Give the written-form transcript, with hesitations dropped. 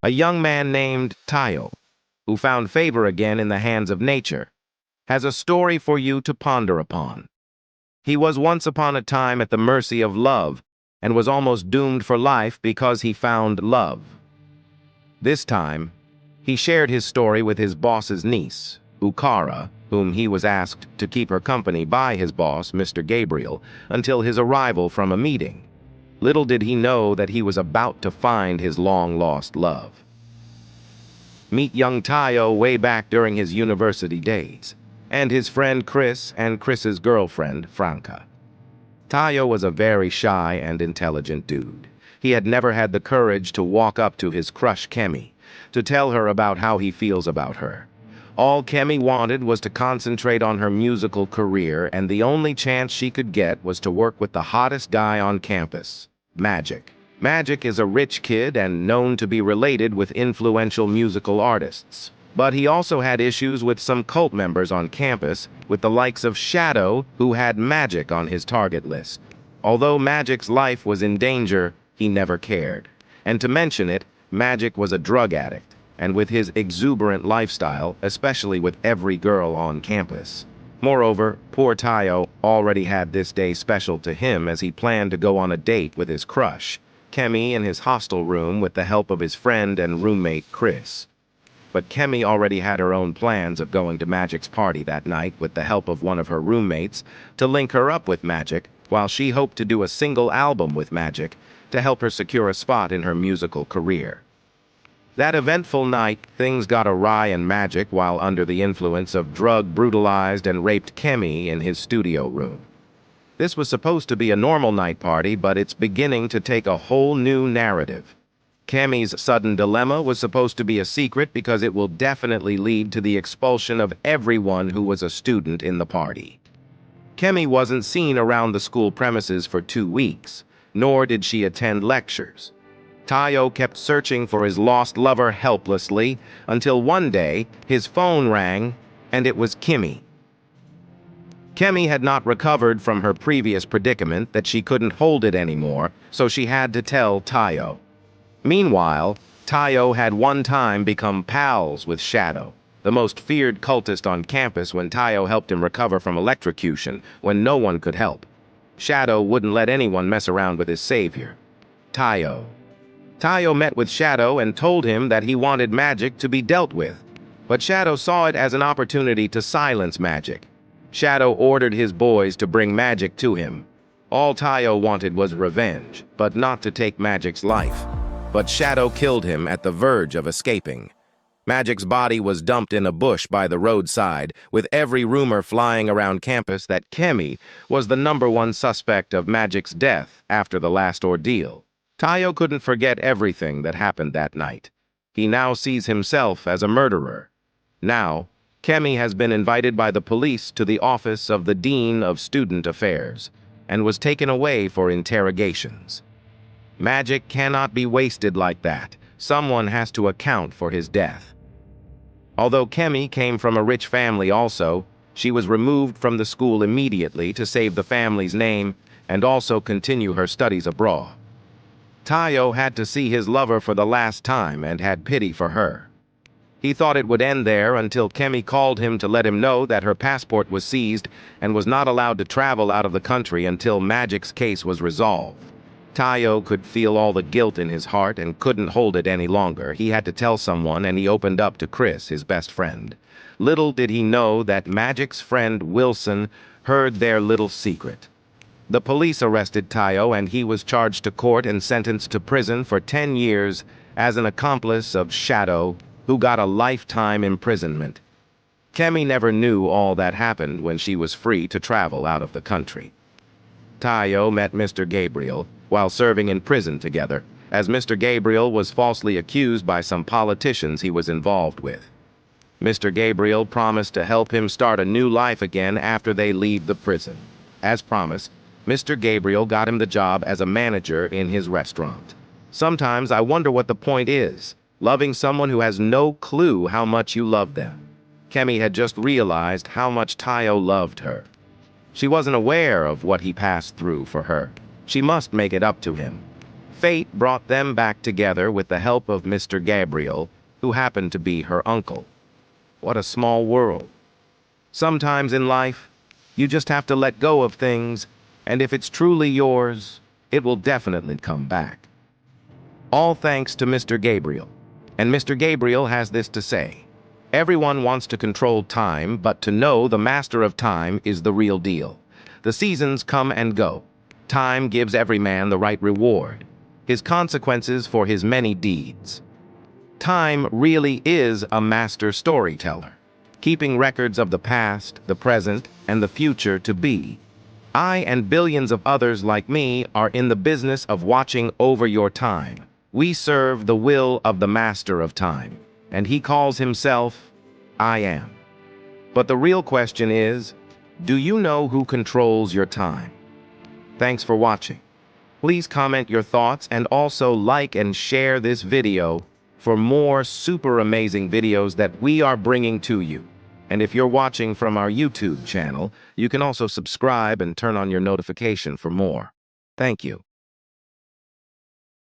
A young man named Tayo, who found favor again in the hands of nature, has a story for you to ponder upon. He was once upon a time at the mercy of love and was almost doomed for life because he found love. This time, he shared his story with his boss's niece, Ukara, whom he was asked to keep her company by his boss, Mr. Gabriel, until his arrival from a meeting. Little did he know that he was about to find his long-lost love. Meet young Tayo way back during his university days, and his friend Chris and Chris's girlfriend, Franca. Tayo was a very shy and intelligent dude. He had never had the courage to walk up to his crush Kemi, to tell her about how he feels about her. All Kemi wanted was to concentrate on her musical career, and the only chance she could get was to work with the hottest guy on campus, Magic. Magic is a rich kid and known to be related with influential musical artists. But he also had issues with some cult members on campus, with the likes of Shadow, who had Magic on his target list. Although Magic's life was in danger, he never cared. And to mention it, Magic was a drug addict, and with his exuberant lifestyle, especially with every girl on campus. Moreover, poor Tayo already had this day special to him as he planned to go on a date with his crush, Kemi, in his hostel room with the help of his friend and roommate Chris. But Kemi already had her own plans of going to Magic's party that night with the help of one of her roommates to link her up with Magic, while she hoped to do a single album with Magic to help her secure a spot in her musical career. That eventful night, things got awry and Magic, while under the influence of drug, brutalized and raped Kemi in his studio room. This was supposed to be a normal night party, but it's beginning to take a whole new narrative. Kemi's sudden dilemma was supposed to be a secret because it will definitely lead to the expulsion of everyone who was a student in the party. Kemi wasn't seen around the school premises for 2 weeks, nor did she attend lectures. Tayo kept searching for his lost lover helplessly until one day his phone rang and it was Kemi. Kemi had not recovered from her previous predicament that she couldn't hold it anymore, so she had to tell Tayo. Meanwhile, Tayo had one time become pals with Shadow, the most feared cultist on campus, when Tayo helped him recover from electrocution when no one could help. Shadow wouldn't let anyone mess around with his savior, Tayo. Tayo met with Shadow and told him that he wanted Magic to be dealt with, but Shadow saw it as an opportunity to silence Magic. Shadow ordered his boys to bring Magic to him. All Tayo wanted was revenge, but not to take Magic's life. But Shadow killed him at the verge of escaping. Magic's body was dumped in a bush by the roadside, with every rumor flying around campus that Kemi was the #1 suspect of Magic's death after the last ordeal. Tayo couldn't forget everything that happened that night. He now sees himself as a murderer. Now, Kemi has been invited by the police to the office of the Dean of Student Affairs and was taken away for interrogations. Magic cannot be wasted like that. Someone has to account for his death. Although Kemi came from a rich family also, she was removed from the school immediately to save the family's name and also continue her studies abroad. Tayo had to see his lover for the last time and had pity for her. He thought it would end there until Kemi called him to let him know that her passport was seized and was not allowed to travel out of the country until Magic's case was resolved. Tayo could feel all the guilt in his heart and couldn't hold it any longer. He had to tell someone, and he opened up to Chris, his best friend. Little did he know that Magic's friend Wilson heard their little secret. The police arrested Tayo, and he was charged to court and sentenced to prison for 10 years as an accomplice of Shadow, who got a lifetime imprisonment. Kemi never knew all that happened when she was free to travel out of the country. Tayo met Mr. Gabriel while serving in prison together, as Mr. Gabriel was falsely accused by some politicians he was involved with. Mr. Gabriel promised to help him start a new life again after they leave the prison. As promised, Mr. Gabriel got him the job as a manager in his restaurant. Sometimes I wonder what the point is, loving someone who has no clue how much you love them. Kemi had just realized how much Tayo loved her. She wasn't aware of what he passed through for her. She must make it up to him. Fate brought them back together with the help of Mr. Gabriel, who happened to be her uncle. What a small world. Sometimes in life, you just have to let go of things, and if it's truly yours, it will definitely come back. All thanks to Mr. Gabriel. And Mr. Gabriel has this to say: everyone wants to control time, but to know the master of time is the real deal. The seasons come and go. Time gives every man the right reward, his consequences for his many deeds. Time really is a master storyteller, keeping records of the past, the present, and the future to be. I and billions of others like me are in the business of watching over your time. We serve the will of the master of time, and he calls himself I Am. But the real question is, do you know who controls your time? Thanks for watching. Please comment your thoughts and also like and share this video for more super amazing videos that we are bringing to you. And if you're watching from our YouTube channel, you can also subscribe and turn on your notification for more. Thank you.